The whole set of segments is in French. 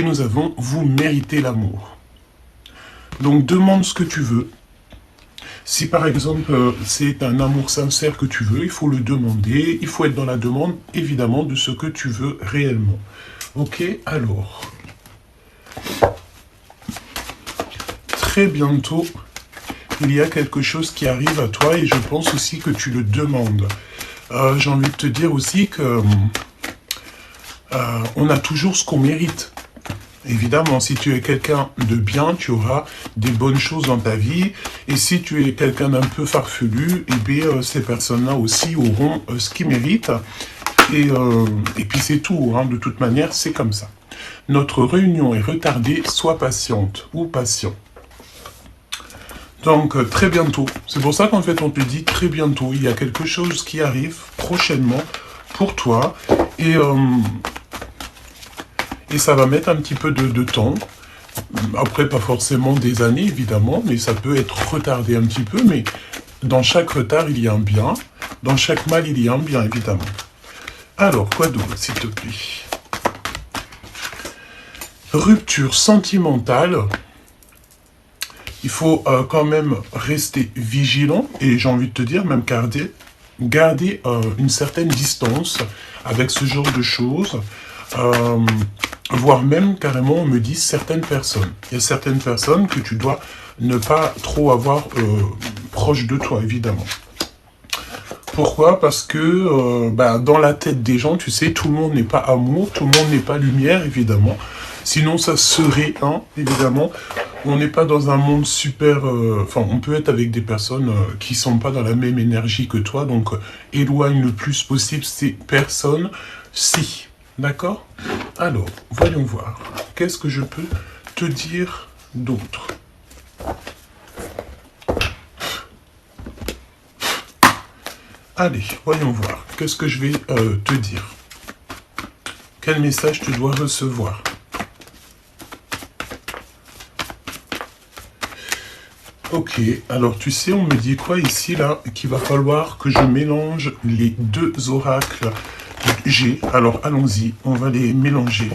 Et nous avons, vous méritez l'amour. Donc demande ce que tu veux. Si par exemple c'est un amour sincère que tu veux, il faut le demander. Il faut être dans la demande évidemment de ce que tu veux réellement. Ok, alors. Très bientôt, il y a quelque chose qui arrive à toi et je pense aussi que tu le demandes. J'ai envie de te dire aussi que on a toujours ce qu'on mérite. Évidemment, si tu es quelqu'un de bien, tu auras des bonnes choses dans ta vie. Et si tu es quelqu'un d'un peu farfelu, eh bien, ces personnes-là aussi auront ce qu'ils méritent. Et puis c'est tout, hein. De toute manière, c'est comme ça. Notre réunion est retardée, sois patiente ou patient. Donc, très bientôt. C'est pour ça qu'en fait, on te dit très bientôt. Il y a quelque chose qui arrive prochainement pour toi. Et ça va mettre un petit peu de temps. Après, pas forcément des années, évidemment, mais ça peut être retardé un petit peu. Mais dans chaque retard, il y a un bien. Dans chaque mal, il y a un bien, évidemment. Alors, quoi d'autre, s'il te plaît? Rupture sentimentale. Il faut quand même rester vigilant. Et j'ai envie de te dire, même garder une certaine distance avec ce genre de choses. Voire même carrément on me dit certaines personnes. Il y a certaines personnes que tu dois ne pas trop avoir proche de toi, évidemment. Pourquoi? Parce que dans la tête des gens, tu sais, tout le monde n'est pas amour, tout le monde n'est pas lumière, évidemment. Sinon, ça serait, hein, évidemment. On n'est pas dans un monde super... Enfin, on peut être avec des personnes qui sont pas dans la même énergie que toi, donc éloigne le plus possible ces personnes. Si. D'accord? Alors, voyons voir. Qu'est-ce que je peux te dire d'autre? Allez, voyons voir. Qu'est-ce que je vais te dire? Quel message tu dois recevoir? Ok, alors tu sais, on me dit quoi ici, là? Qu'il va falloir que je mélange les deux oracles. Alors allons-y, on va les mélanger.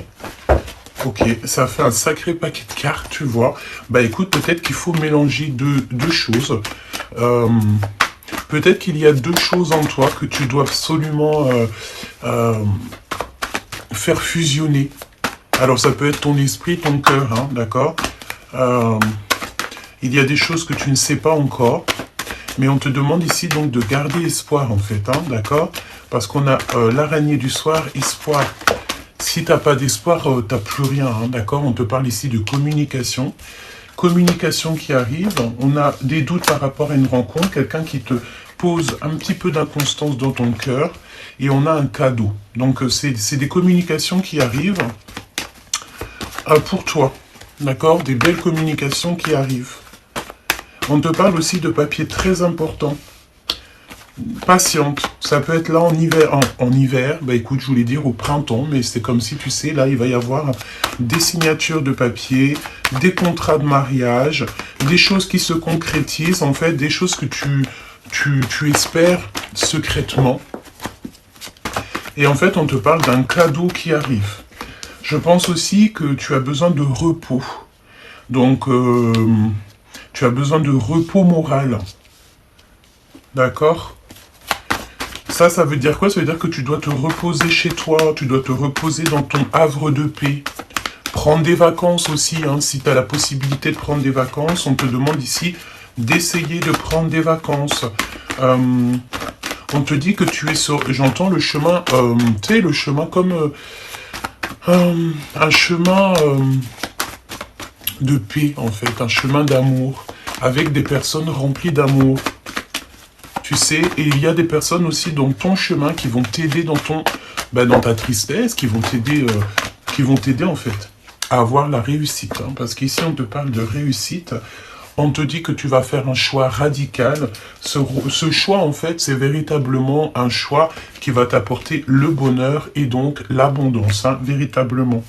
Ok, ça fait un sacré paquet de cartes, tu vois. Bah écoute, peut-être qu'il faut mélanger deux choses. Peut-être qu'il y a deux choses en toi que tu dois absolument faire fusionner. Alors ça peut être ton esprit, ton cœur, hein, d'accord? Il y a des choses que tu ne sais pas encore. Mais on te demande ici donc de garder espoir en fait, hein, d'accord? Parce qu'on a l'araignée du soir, espoir. Si tu n'as pas d'espoir, tu n'as plus rien, hein, d'accord? On te parle ici de communication. Communication qui arrive, on a des doutes par rapport à une rencontre, quelqu'un qui te pose un petit peu d'inconstance dans ton cœur, et on a un cadeau. Donc c'est des communications qui arrivent pour toi, d'accord? Des belles communications qui arrivent. On te parle aussi de papiers très importants. Patiente, ça peut être là en hiver. En hiver, bah écoute, je voulais dire au printemps, mais c'est comme si, tu sais, là, il va y avoir des signatures de papier, des contrats de mariage, des choses qui se concrétisent, en fait, des choses que tu espères secrètement. Et en fait, on te parle d'un cadeau qui arrive. Je pense aussi que tu as besoin de repos. Donc, tu as besoin de repos moral. D'accord? Ça veut dire quoi? Ça veut dire que tu dois te reposer chez toi, tu dois te reposer dans ton havre de paix. Prendre des vacances aussi, hein, si tu as la possibilité de prendre des vacances, on te demande ici d'essayer de prendre des vacances. On te dit que tu es sur, j'entends le chemin, tu sais, le chemin comme un chemin de paix, en fait, un chemin d'amour, avec des personnes remplies d'amour. Tu sais, et il y a des personnes aussi dans ton chemin qui vont t'aider dans ta tristesse, qui vont t'aider en fait à avoir la réussite. Hein, parce qu'ici on te parle de réussite, on te dit que tu vas faire un choix radical. Ce choix en fait, c'est véritablement un choix qui va t'apporter le bonheur et donc l'abondance, hein, véritablement.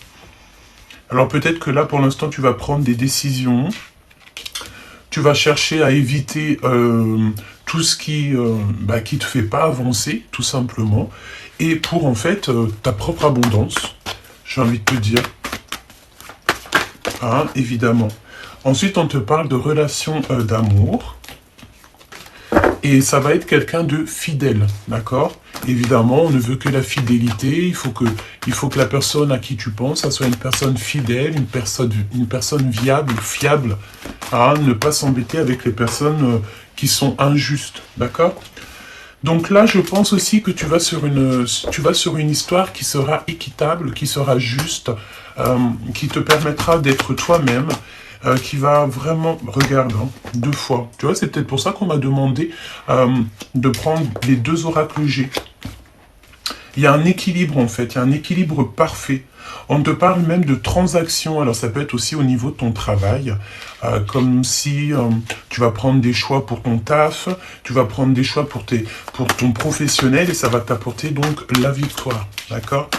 Alors peut-être que là pour l'instant tu vas prendre des décisions. Tu vas chercher à éviter tout ce qui te fait pas avancer, tout simplement. Et pour, en fait, ta propre abondance, j'ai envie de te dire. hein, évidemment. Ensuite, on te parle de relations d'amour. Et ça va être quelqu'un de fidèle, d'accord? Évidemment, on ne veut que la fidélité. Il faut que la personne à qui tu penses, ça soit une personne fidèle, une personne viable, fiable. Hein, ne pas s'embêter avec les personnes qui sont injustes, d'accord? Donc là, je pense aussi que tu vas sur une histoire qui sera équitable, qui sera juste, qui te permettra d'être toi-même, qui va vraiment... Regarde, hein, 2 fois. Tu vois, c'est peut-être pour ça qu'on m'a demandé de prendre les 2 oracles G. Il y a un équilibre, en fait. Il y a un équilibre parfait. On te parle même de transactions. Alors, ça peut être aussi au niveau de ton travail. Comme si tu vas prendre des choix pour ton taf, tu vas prendre des choix pour ton professionnel et ça va t'apporter donc la victoire. D'accord?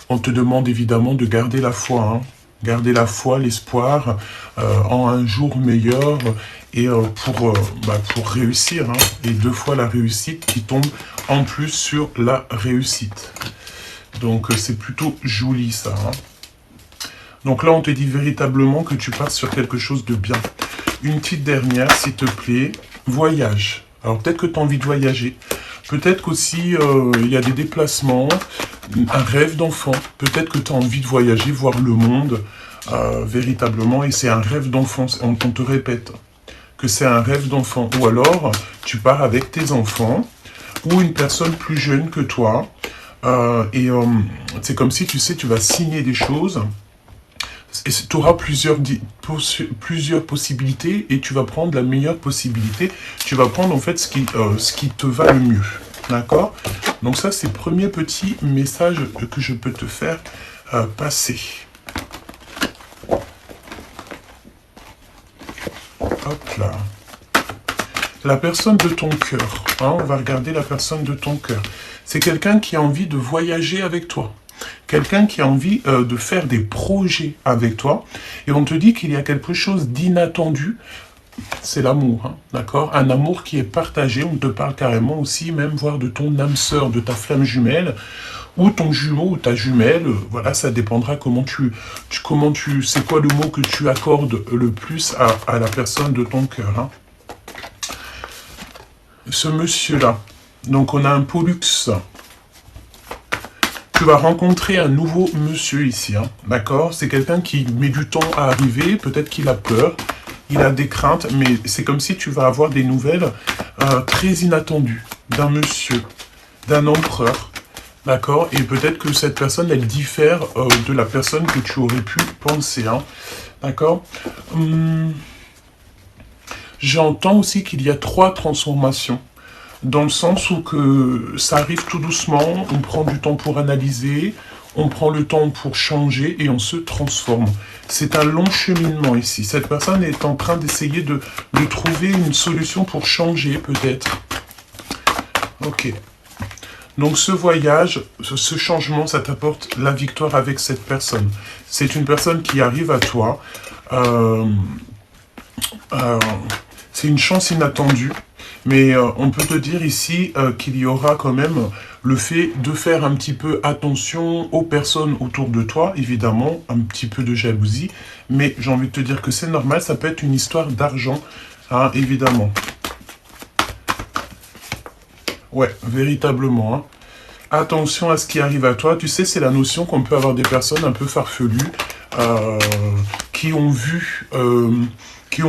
On te demande évidemment de garder la foi, hein. Garder la foi, l'espoir en un jour meilleur et pour réussir. Hein. Et 2 fois la réussite qui tombe en plus sur la réussite. Donc c'est plutôt joli ça. Hein. Donc là on te dit véritablement que tu pars sur quelque chose de bien. Une petite dernière s'il te plaît. Voyage. Alors peut-être que tu as envie de voyager. Peut-être qu'aussi il y a des déplacements, un rêve d'enfant. Peut-être que tu as envie de voyager, voir le monde véritablement. Et c'est un rêve d'enfant. On te répète que c'est un rêve d'enfant. Ou alors tu pars avec tes enfants ou une personne plus jeune que toi. C'est comme si, tu sais, tu vas signer des choses. Et tu auras plusieurs possibilités et tu vas prendre la meilleure possibilité. Tu vas prendre en fait ce qui te va le mieux. D'accord? Donc ça, c'est le premier petit message que je peux te faire passer. Hop là. La personne de ton cœur. Hein, on va regarder la personne de ton cœur. C'est quelqu'un qui a envie de voyager avec toi. Quelqu'un qui a envie de faire des projets avec toi. Et on te dit qu'il y a quelque chose d'inattendu. C'est l'amour, hein, d'accord? Un amour qui est partagé. On te parle carrément aussi, même voire de ton âme sœur, de ta flamme jumelle, ou ton jumeau ou ta jumelle. Voilà, ça dépendra c'est quoi le mot que tu accordes le plus à la personne de ton cœur. Hein. Ce monsieur-là. Donc on a un Pollux. Tu vas rencontrer un nouveau monsieur ici, hein, d'accord? C'est quelqu'un qui met du temps à arriver, peut-être qu'il a peur, il a des craintes, mais c'est comme si tu vas avoir des nouvelles très inattendues d'un monsieur, d'un empereur, d'accord? Et peut-être que cette personne, elle diffère de la personne que tu aurais pu penser, hein, d'accord? J'entends aussi qu'il y a 3 transformations. Dans le sens où que ça arrive tout doucement, on prend du temps pour analyser, on prend le temps pour changer et on se transforme. C'est un long cheminement ici. Cette personne est en train d'essayer de trouver une solution pour changer peut-être. Ok. Donc ce voyage, ce changement, ça t'apporte la victoire avec cette personne. C'est une personne qui arrive à toi. C'est une chance inattendue. Mais on peut te dire ici qu'il y aura quand même le fait de faire un petit peu attention aux personnes autour de toi, évidemment, un petit peu de jalousie, mais j'ai envie de te dire que c'est normal, ça peut être une histoire d'argent, hein, évidemment. Ouais, véritablement. Hein. Attention à ce qui arrive à toi, tu sais, c'est la notion qu'on peut avoir des personnes un peu farfelues, qui ont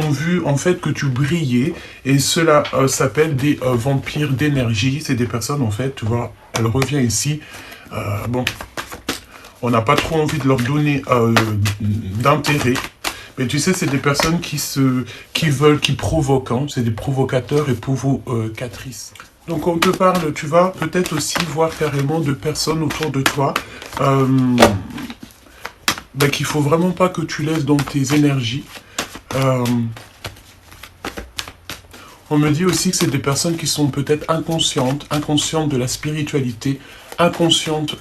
vu en fait que tu brillais, et cela s'appelle des vampires d'énergie. C'est des personnes en fait, tu vois, elle revient ici, bon, on n'a pas trop envie de leur donner d'intérêt, mais tu sais, c'est des personnes qui provoquent, hein, c'est des provocateurs et provocatrices. Donc on te parle, tu vas peut-être aussi voir carrément de personnes autour de toi, qu'il faut vraiment pas que tu laisses dans tes énergies. On me dit aussi que c'est des personnes qui sont peut-être inconscientes de la spiritualité, inconscientes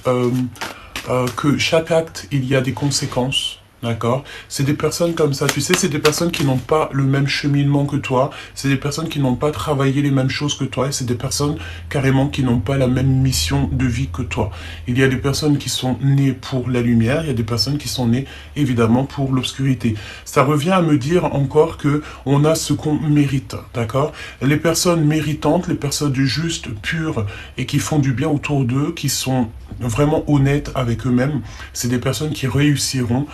que chaque acte, il y a des conséquences. D'accord? C'est des personnes comme ça, tu sais, c'est des personnes qui n'ont pas le même cheminement que toi, c'est des personnes qui n'ont pas travaillé les mêmes choses que toi, et c'est des personnes carrément qui n'ont pas la même mission de vie que toi. Il y a des personnes qui sont nées pour la lumière, il y a des personnes qui sont nées évidemment pour l'obscurité. Ça revient à me dire encore que on a ce qu'on mérite, d'accord? Les personnes méritantes, les personnes justes, pures et qui font du bien autour d'eux, qui sont vraiment honnêtes avec eux-mêmes, c'est des personnes qui réussiront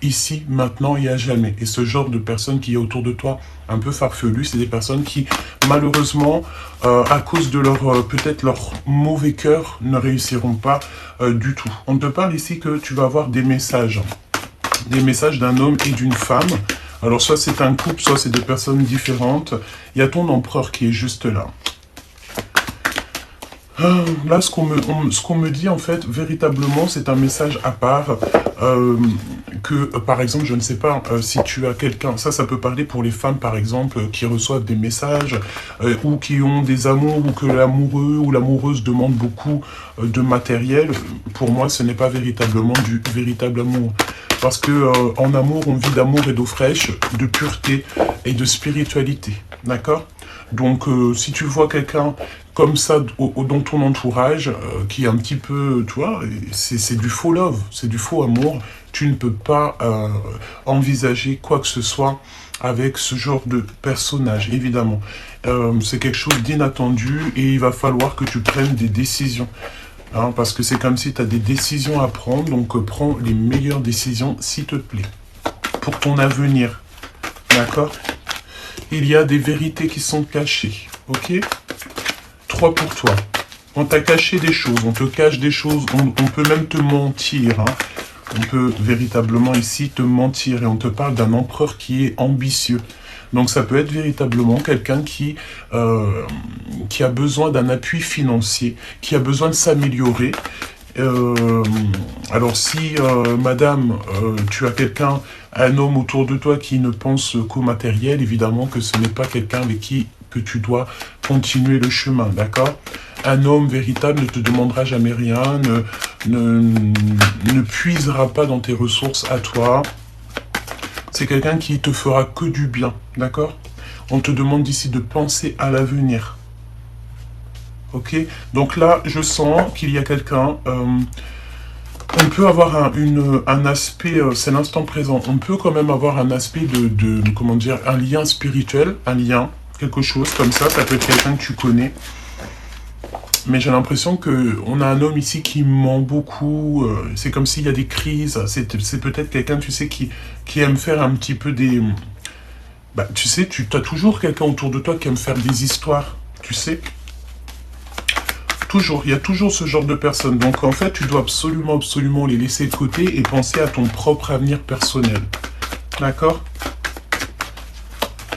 ici, maintenant et à jamais. Et ce genre de personnes qui est autour de toi, un peu farfelues, c'est des personnes qui, malheureusement, à cause de leur peut-être leur mauvais cœur, ne réussiront pas du tout. On te parle ici que tu vas avoir des messages d'un homme et d'une femme. Alors soit c'est un couple, soit c'est deux personnes différentes. Il y a ton empereur qui est juste là. Là, ce qu'on me dit, en fait, véritablement, c'est un message à part, par exemple, je ne sais pas, si tu as quelqu'un, ça peut parler pour les femmes, par exemple, qui reçoivent des messages, ou qui ont des amours, ou que l'amoureux ou l'amoureuse demande beaucoup de matériel. Pour moi, ce n'est pas véritablement du véritable amour. Parce que en amour, on vit d'amour et d'eau fraîche, de pureté et de spiritualité. D'accord? Donc, si tu vois quelqu'un comme ça dans ton entourage, qui est un petit peu, tu vois, c'est du faux love, c'est du faux amour, tu ne peux pas envisager quoi que ce soit avec ce genre de personnage, évidemment. C'est quelque chose d'inattendu et il va falloir que tu prennes des décisions. Hein, parce que c'est comme si tu as des décisions à prendre, donc prends les meilleures décisions, s'il te plaît, pour ton avenir. D'accord? Il y a des vérités qui sont cachées, ok? 3 pour toi. On t'a caché des choses, on te cache des choses, on peut même te mentir. Hein. On peut véritablement ici te mentir et on te parle d'un empereur qui est ambitieux. Donc ça peut être véritablement quelqu'un qui a besoin d'un appui financier, qui a besoin de s'améliorer. Alors si, madame, tu as quelqu'un, un homme autour de toi qui ne pense qu'au matériel, évidemment que ce n'est pas quelqu'un avec qui que tu dois continuer le chemin, d'accord? Un homme véritable ne te demandera jamais rien, ne puisera pas dans tes ressources à toi. C'est quelqu'un qui te fera que du bien, d'accord? On te demande ici de penser à l'avenir. Ok? Donc là, je sens qu'il y a quelqu'un... on peut avoir un aspect, c'est l'instant présent, on peut quand même avoir un aspect comment dire, un lien spirituel, un lien, quelque chose comme ça peut être quelqu'un que tu connais. Mais j'ai l'impression qu'on a un homme ici qui ment beaucoup, c'est comme s'il y a des crises, c'est peut-être quelqu'un, tu sais, qui aime faire un petit peu des... Bah, tu sais, tu as toujours quelqu'un autour de toi qui aime faire des histoires, tu sais. Toujours, il y a toujours ce genre de personnes. Donc en fait, tu dois absolument, absolument les laisser de côté et penser à ton propre avenir personnel. D'accord?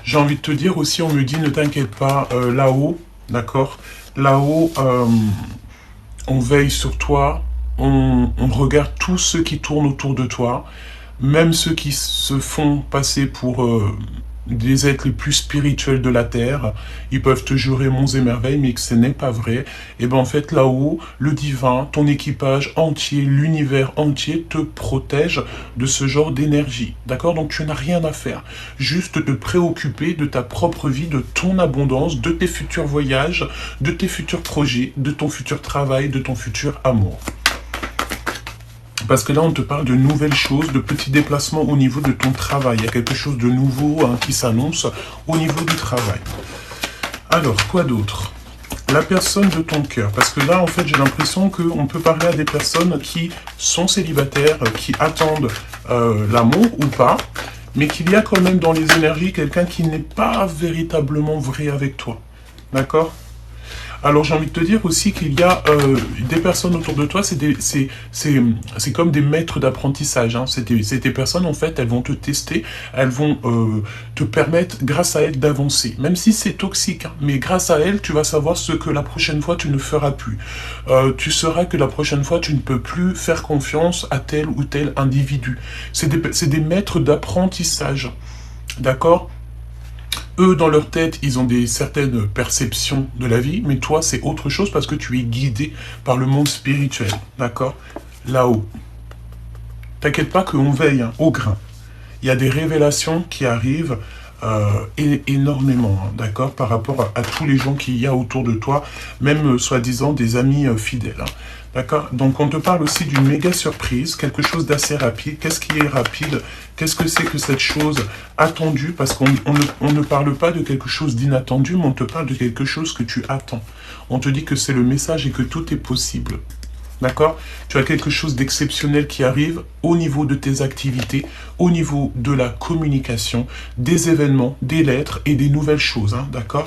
J'ai envie de te dire aussi, on me dit, ne t'inquiète pas, là-haut, d'accord? Là-haut, on veille sur toi, on regarde tous ceux qui tournent autour de toi, même ceux qui se font passer pour des êtres les plus spirituels de la Terre. Ils peuvent te jurer monts et merveilles, mais que ce n'est pas vrai. Et bien en fait, là-haut, le divin, ton équipage entier, l'univers entier te protège de ce genre d'énergie. D'accord? Donc tu n'as rien à faire. Juste te préoccuper de ta propre vie, de ton abondance, de tes futurs voyages, de tes futurs projets, de ton futur travail, de ton futur amour. Parce que là, on te parle de nouvelles choses, de petits déplacements au niveau de ton travail. Il y a quelque chose de nouveau qui s'annonce au niveau du travail. Alors, quoi d'autre? La personne de ton cœur. Parce que là, en fait, j'ai l'impression qu'on peut parler à des personnes qui sont célibataires, qui attendent l'amour ou pas, mais qu'il y a quand même dans les énergies quelqu'un qui n'est pas véritablement vrai avec toi. D'accord? Alors j'ai envie de te dire aussi qu'il y a des personnes autour de toi, c'est comme des maîtres d'apprentissage. Hein. C'est des personnes, en fait, elles vont te tester, elles vont te permettre, grâce à elles, d'avancer. Même si c'est toxique, hein, mais grâce à elles, tu vas savoir ce que la prochaine fois, tu ne feras plus. Tu sauras que la prochaine fois, tu ne peux plus faire confiance à tel ou tel individu. C'est des maîtres d'apprentissage. D'accord ? Eux, dans leur tête, ils ont certaines perceptions de la vie, mais toi, c'est autre chose parce que tu es guidé par le monde spirituel, d'accord? Là-haut. T'inquiète pas qu'on veille hein, au grain. Il y a des révélations qui arrivent énormément, hein, d'accord, par rapport à tous les gens qu'il y a autour de toi, même soi-disant des amis fidèles. Hein, d'accord. Donc on te parle aussi d'une méga surprise, quelque chose d'assez rapide. Qu'est-ce qui est rapide? Qu'est-ce que c'est que cette chose attendue? Parce qu'on ne parle pas de quelque chose d'inattendu, mais on te parle de quelque chose que tu attends. On te dit que c'est le message et que tout est possible. D'accord? Tu as quelque chose d'exceptionnel qui arrive au niveau de tes activités, au niveau de la communication, des événements, des lettres et des nouvelles choses. Hein, d'accord?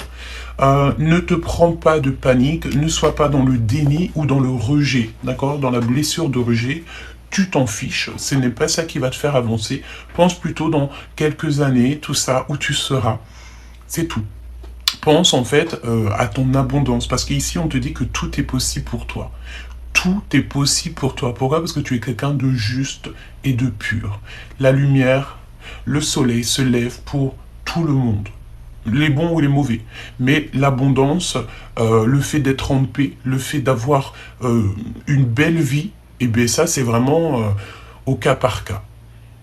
Ne te prends pas de panique, ne sois pas dans le déni ou dans le rejet. D'accord? Dans la blessure de rejet, tu t'en fiches. Ce n'est pas ça qui va te faire avancer. Pense plutôt dans quelques années, tout ça, où tu seras. C'est tout. Pense en fait à ton abondance. Parce qu'ici, on te dit que tout est possible pour toi. Tout est possible pour toi. Pourquoi? Parce que tu es quelqu'un de juste et de pur. La lumière, le soleil se lève pour tout le monde. Les bons ou les mauvais. Mais l'abondance, le fait d'être en paix, le fait d'avoir une belle vie, et bien ça c'est vraiment au cas par cas.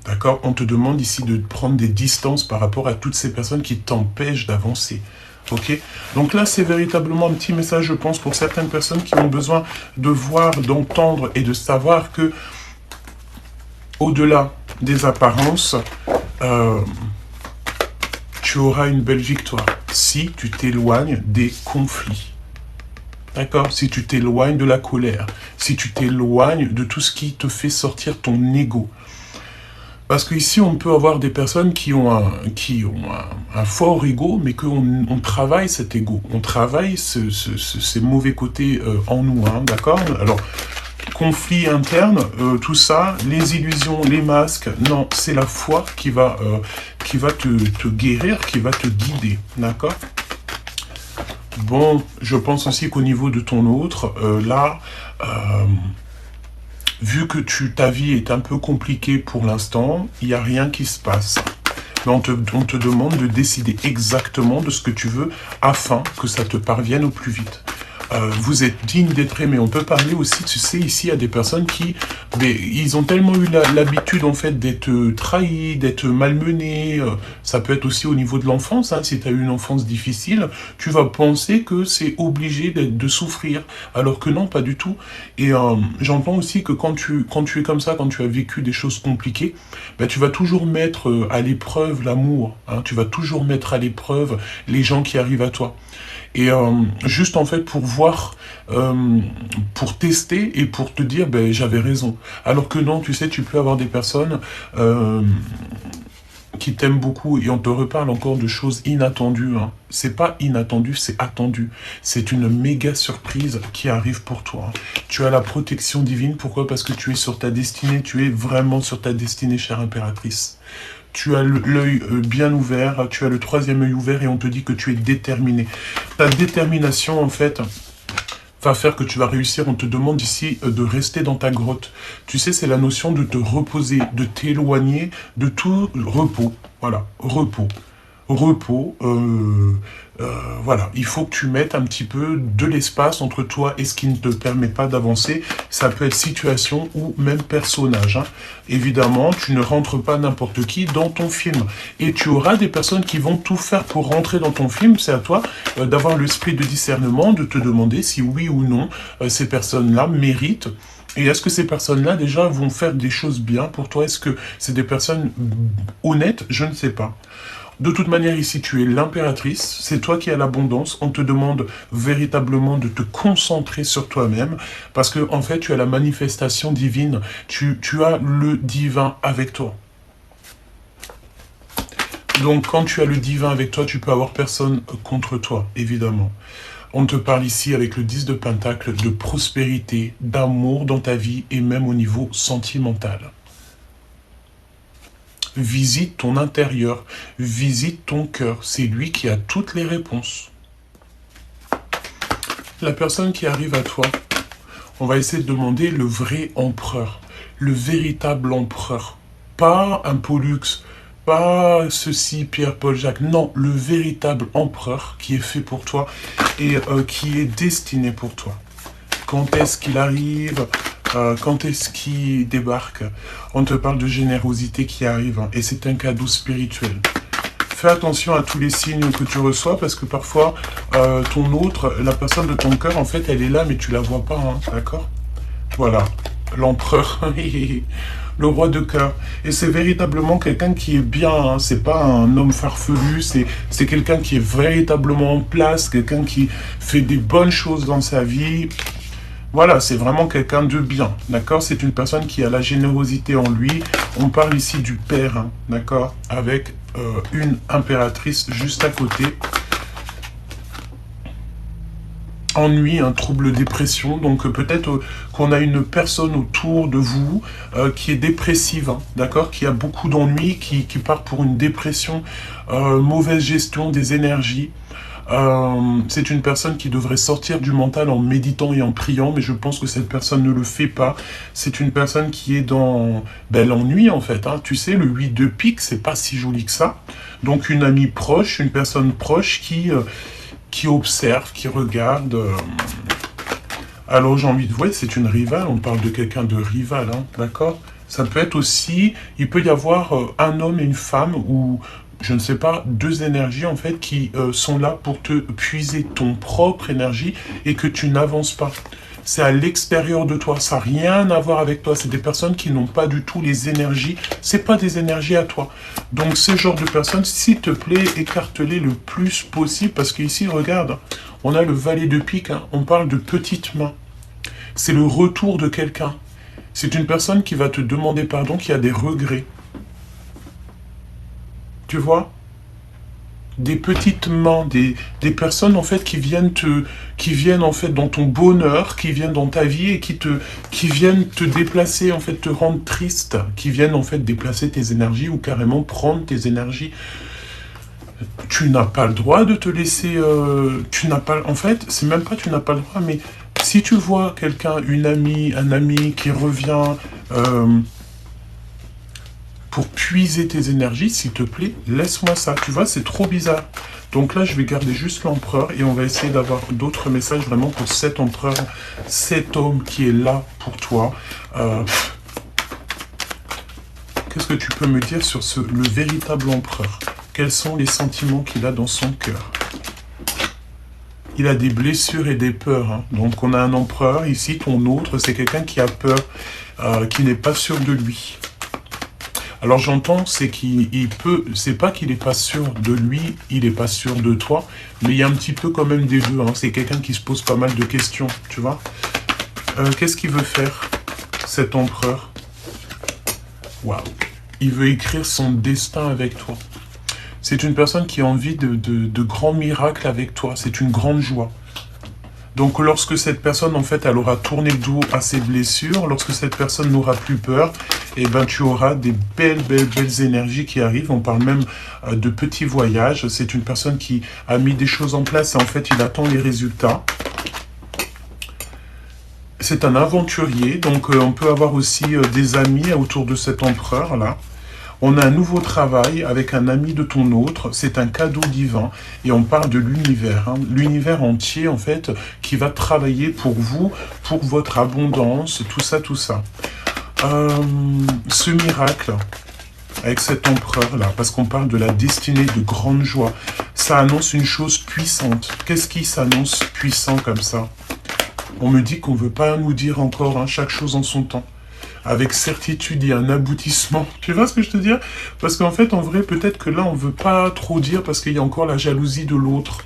D'accord? On te demande ici de prendre des distances par rapport à toutes ces personnes qui t'empêchent d'avancer. Ok, donc là, c'est véritablement un petit message, je pense, pour certaines personnes qui ont besoin de voir, d'entendre et de savoir que, au-delà des apparences, tu auras une belle victoire si tu t'éloignes des conflits. D'accord? Si tu t'éloignes de la colère, si tu t'éloignes de tout ce qui te fait sortir ton ego. Parce qu'ici, on peut avoir des personnes qui ont un fort ego, mais qu'on travaille cet ego. On travaille ces mauvais côtés en nous, hein, d'accord? Alors, conflit interne, tout ça, les illusions, les masques, non, c'est la foi qui va te guérir, qui va te guider, d'accord? Bon, je pense aussi qu'au niveau de ton autre, là... vu que ta vie est un peu compliquée pour l'instant, il n'y a rien qui se passe. Mais on te demande de décider exactement de ce que tu veux afin que ça te parvienne au plus vite. Vous êtes digne d'être aimé. On peut parler aussi, tu sais, ici, à des personnes qui, ils ont tellement eu l'habitude, en fait, d'être trahis, d'être malmenés. Ça peut être aussi au niveau de l'enfance. Hein. Si tu as eu une enfance difficile, tu vas penser que c'est obligé de souffrir. Alors que non, pas du tout. Et j'entends aussi que quand tu es comme ça, quand tu as vécu des choses compliquées, ben, tu vas toujours mettre à l'épreuve l'amour. Hein. Tu vas toujours mettre à l'épreuve les gens qui arrivent à toi. Et juste en fait pour voir, pour tester et pour te dire ben j'avais raison. Alors que non, tu sais, tu peux avoir des personnes qui t'aiment beaucoup et on te reparle encore de choses inattendues. Hein. C'est pas inattendu, c'est attendu. C'est une méga surprise qui arrive pour toi. Hein. Tu as la protection divine. Pourquoi? Parce que tu es sur ta destinée. Tu es vraiment sur ta destinée, chère impératrice. Tu as l'œil bien ouvert, tu as le troisième œil ouvert et on te dit que tu es déterminé. Ta détermination, en fait, va faire que tu vas réussir. On te demande ici de rester dans ta grotte. Tu sais, c'est la notion de te reposer, de t'éloigner de tout repos. Voilà, repos. Repos, voilà, il faut que tu mettes un petit peu de l'espace entre toi et ce qui ne te permet pas d'avancer. Ça peut être situation ou même personnage. Hein. Évidemment, tu ne rentres pas n'importe qui dans ton film. Et tu auras des personnes qui vont tout faire pour rentrer dans ton film. C'est à toi d'avoir l'esprit de discernement, de te demander si oui ou non ces personnes-là méritent. Et est-ce que ces personnes-là, déjà, vont faire des choses bien pour toi? Est-ce que c'est des personnes honnêtes? Je ne sais pas. De toute manière, ici, tu es l'impératrice, c'est toi qui as l'abondance, on te demande véritablement de te concentrer sur toi-même, parce que, en fait, tu as la manifestation divine, tu as le divin avec toi. Donc, quand tu as le divin avec toi, tu peux avoir personne contre toi, évidemment. On te parle ici, avec le 10 de Pentacle, de prospérité, d'amour dans ta vie, et même au niveau sentimental. Visite ton intérieur, visite ton cœur. C'est lui qui a toutes les réponses. La personne qui arrive à toi, on va essayer de demander le vrai empereur, le véritable empereur. Pas un Pollux, pas ceci, Pierre, Paul, Jacques. Non, le véritable empereur qui est fait pour toi et qui est destiné pour toi. Quand est-ce qu'il arrive? Quand est-ce qu'il débarque? On te parle de générosité qui arrive, hein, et c'est un cadeau spirituel. Fais attention à tous les signes que tu reçois, parce que parfois, ton autre, la personne de ton cœur, en fait, elle est là, mais tu la vois pas, hein, d'accord? Voilà, l'empereur, le roi de cœur. Et c'est véritablement quelqu'un qui est bien, hein. C'est pas un homme farfelu, c'est quelqu'un qui est véritablement en place, quelqu'un qui fait des bonnes choses dans sa vie. Voilà, c'est vraiment quelqu'un de bien, d'accord? C'est une personne qui a la générosité en lui. On parle ici du père, hein, d'accord? Avec une impératrice juste à côté. Ennui, un trouble dépression, donc peut-être qu'on a une personne autour de vous qui est dépressive, hein, d'accord, qui a beaucoup d'ennuis, qui part pour une dépression, mauvaise gestion des énergies. C'est une personne qui devrait sortir du mental en méditant et en priant, mais je pense que cette personne ne le fait pas. C'est une personne qui est dans l'ennui en fait, hein. Tu sais, le 8 de pique, c'est pas si joli que ça. Donc une amie proche, une personne proche qui observe, qui regarde. Alors j'ai envie de voir, c'est une rivale, on parle de quelqu'un de rival, hein, d'accord? Ça peut être aussi, il peut y avoir un homme et une femme, ou je ne sais pas, deux énergies en fait qui sont là pour te puiser ton propre énergie et que tu n'avances pas. C'est à l'extérieur de toi, ça n'a rien à voir avec toi. C'est des personnes qui n'ont pas du tout les énergies. C'est pas des énergies à toi. Donc ce genre de personnes, s'il te plaît, écarte-les le plus possible parce qu'ici, regarde, on a le valet de pique, hein, on parle de petites mains. C'est le retour de quelqu'un. C'est une personne qui va te demander pardon, qui a des regrets. Tu vois? Des petites mains, des personnes en fait qui viennent en fait dans ton bonheur, qui viennent dans ta vie et qui viennent te déplacer en fait, te rendre triste, qui viennent en fait déplacer tes énergies ou carrément prendre tes énergies. Tu n'as pas le droit de te laisser, tu n'as pas, en fait, c'est même pas tu n'as pas le droit, mais si tu vois quelqu'un, une amie, un ami qui revient pour puiser tes énergies, s'il te plaît, laisse-moi ça. Tu vois, c'est trop bizarre. Donc là, je vais garder juste l'empereur et on va essayer d'avoir d'autres messages vraiment pour cet empereur, cet homme qui est là pour toi. Qu'est-ce que tu peux me dire sur le véritable empereur? Quels sont les sentiments qu'il a dans son cœur? Il a des blessures et des peurs, hein. Donc on a un empereur ici, ton autre, c'est quelqu'un qui a peur, qui n'est pas sûr de lui. Alors j'entends, c'est c'est pas qu'il n'est pas sûr de lui, il n'est pas sûr de toi, mais il y a un petit peu quand même des deux, hein. C'est quelqu'un qui se pose pas mal de questions, tu vois. Qu'est-ce qu'il veut faire, cet empereur? Waouh. Il veut écrire son destin avec toi. C'est une personne qui a envie de grands miracles avec toi, c'est une grande joie. Donc lorsque cette personne, en fait, elle aura tourné le dos à ses blessures, lorsque cette personne n'aura plus peur, eh ben, tu auras des belles énergies qui arrivent. On parle même de petits voyages. C'est une personne qui a mis des choses en place et en fait, il attend les résultats. C'est un aventurier, donc on peut avoir aussi des amis autour de cet empereur-là. On a un nouveau travail avec un ami de ton autre, c'est un cadeau divin, et on parle de l'univers, hein, l'univers entier en fait, qui va travailler pour vous, pour votre abondance, tout ça, tout ça. Ce miracle, avec cet empereur-là, parce qu'on parle de la destinée de grande joie, ça annonce une chose puissante. Qu'est-ce qui s'annonce puissant comme ça? On me dit qu'on ne veut pas nous dire encore, hein, chaque chose en son temps. Avec certitude, il y a un aboutissement. Tu vois ce que je te dis? Parce qu'en fait, en vrai, peut-être que là, on ne veut pas trop dire parce qu'il y a encore la jalousie de l'autre.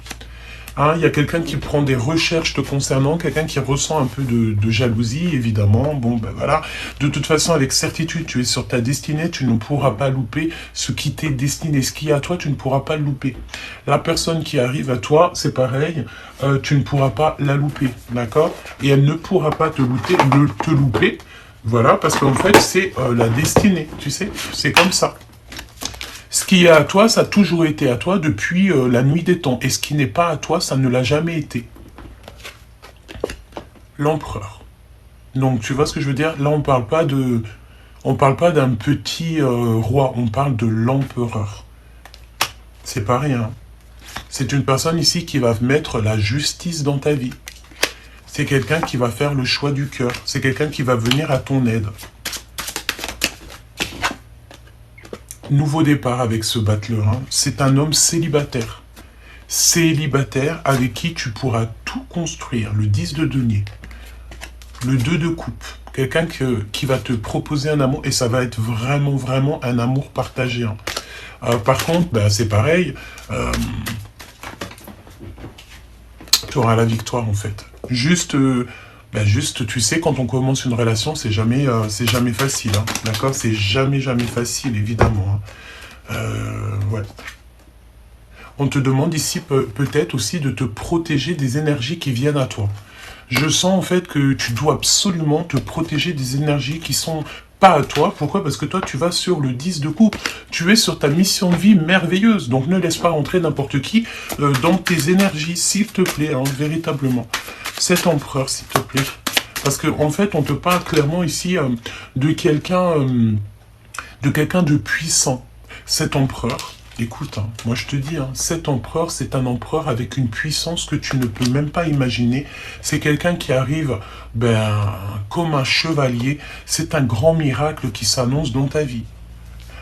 Hein, il y a quelqu'un qui prend des recherches te concernant, quelqu'un qui ressent un peu de jalousie, évidemment. Bon, ben voilà. De toute façon, avec certitude, tu es sur ta destinée, tu ne pourras pas louper ce qui t'est destiné. Ce qui est à toi, tu ne pourras pas le louper. La personne qui arrive à toi, c'est pareil, tu ne pourras pas la louper, d'accord? Et elle ne pourra pas te louper. Voilà, parce qu'en fait, c'est la destinée, tu sais, c'est comme ça. Ce qui est à toi, ça a toujours été à toi depuis la nuit des temps. Et ce qui n'est pas à toi, ça ne l'a jamais été. L'empereur. Donc, tu vois ce que je veux dire? Là, on parle pas d'un petit roi, on parle de l'empereur. C'est pas rien. C'est une personne ici qui va mettre la justice dans ta vie. C'est quelqu'un qui va faire le choix du cœur. C'est quelqu'un qui va venir à ton aide. Nouveau départ avec ce battleur. Hein. C'est un homme célibataire. Célibataire avec qui tu pourras tout construire. Le 10 de denier. Le 2 de coupe. Quelqu'un qui va te proposer un amour. Et ça va être vraiment, vraiment un amour partagé. Hein. Par contre, ben, c'est pareil. Tu auras la victoire en fait. Juste, tu sais, quand on commence une relation, c'est jamais facile. Hein. D'accord? C'est jamais facile, évidemment. Hein. Ouais. On te demande ici peut-être aussi de te protéger des énergies qui viennent à toi. Je sens en fait que tu dois absolument te protéger des énergies qui sont pas à toi. Pourquoi? Parce que toi, tu vas sur le 10 de coupe. Tu es sur ta mission de vie merveilleuse. Donc, ne laisse pas rentrer n'importe qui dans tes énergies, s'il te plaît, hein, véritablement. Cet empereur, s'il te plaît. Parce qu'en fait, on te parle clairement ici de quelqu'un de puissant. Cet empereur, écoute, hein, moi je te dis, hein, cet empereur, c'est un empereur avec une puissance que tu ne peux même pas imaginer. C'est quelqu'un qui arrive comme un chevalier. C'est un grand miracle qui s'annonce dans ta vie.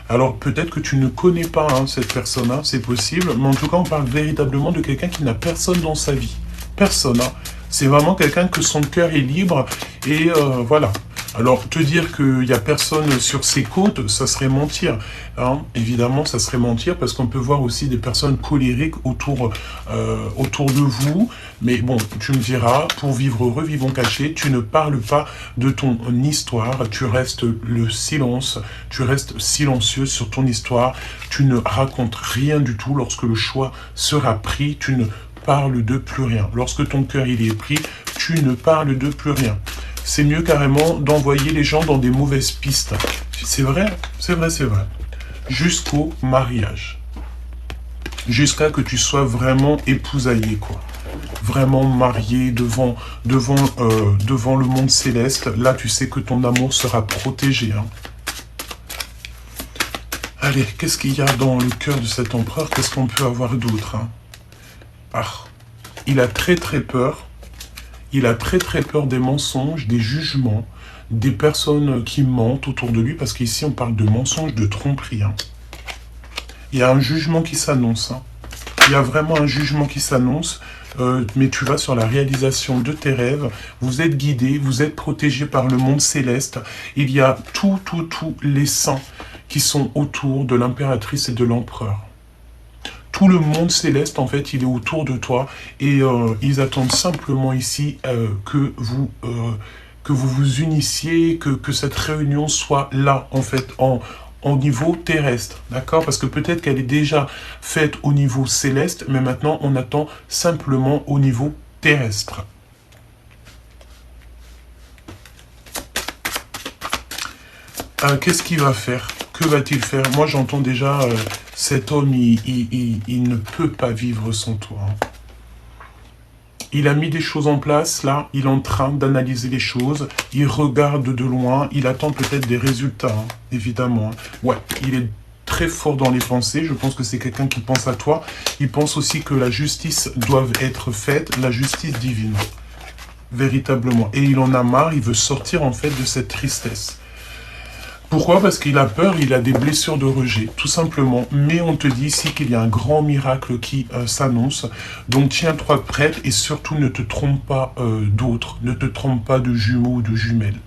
Alors peut-être que tu ne connais pas hein, cette personne, hein, c'est possible, mais en tout cas on parle véritablement de quelqu'un qui n'a personne dans sa vie. Personne, hein. C'est vraiment quelqu'un que son cœur est libre et voilà. Alors, te dire qu'il n'y a personne sur ses côtes, ça serait mentir. Hein. Évidemment, ça serait mentir parce qu'on peut voir aussi des personnes colériques autour de vous. Mais bon, tu me diras, pour vivre heureux, vivons cachés, tu ne parles pas de ton histoire, tu restes le silence, tu restes silencieux sur ton histoire, tu ne racontes rien du tout. Lorsque le choix sera pris, tu ne parles de plus rien. Lorsque ton cœur il est pris, tu ne parles de plus rien. C'est mieux carrément d'envoyer les gens dans des mauvaises pistes. C'est vrai, c'est vrai, c'est vrai. Jusqu'au mariage. Jusqu'à que tu sois vraiment épousaillé, quoi. Vraiment marié devant le monde céleste. Là, tu sais que ton amour sera protégé. Hein. Allez, qu'est-ce qu'il y a dans le cœur de cet empereur? Qu'est-ce qu'on peut avoir d'autre hein? Ah, il a très très peur. Il a très très peur des mensonges, des jugements, des personnes qui mentent autour de lui, parce qu'ici on parle de mensonges, de tromperie. Hein. Il y a un jugement qui s'annonce. Hein. Il y a vraiment un jugement qui s'annonce, mais tu vas sur la réalisation de tes rêves. Vous êtes guidé, vous êtes protégé par le monde céleste. Il y a tous les saints qui sont autour de l'impératrice et de l'empereur. Tout le monde céleste, en fait, il est autour de toi et ils attendent simplement ici que vous vous unissiez, que cette réunion soit là, en fait, au niveau terrestre, d'accord? Parce que peut-être qu'elle est déjà faite au niveau céleste, mais maintenant, on attend simplement au niveau terrestre. Qu'est-ce qu'il va faire? Que va-t-il faire? Moi, j'entends déjà, cet homme, il ne peut pas vivre sans toi. Hein. Il a mis des choses en place, là, il est en train d'analyser les choses, il regarde de loin, il attend peut-être des résultats, hein, évidemment. Hein. Ouais, il est très fort dans les pensées, je pense que c'est quelqu'un qui pense à toi. Il pense aussi que la justice doit être faite, la justice divine, véritablement. Et il en a marre, il veut sortir, en fait, de cette tristesse. Pourquoi? Parce qu'il a peur, il a des blessures de rejet, tout simplement. Mais on te dit ici qu'il y a un grand miracle qui s'annonce. Donc tiens-toi prête et surtout ne te trompe pas d'autres. Ne te trompe pas de jumeaux ou de jumelles.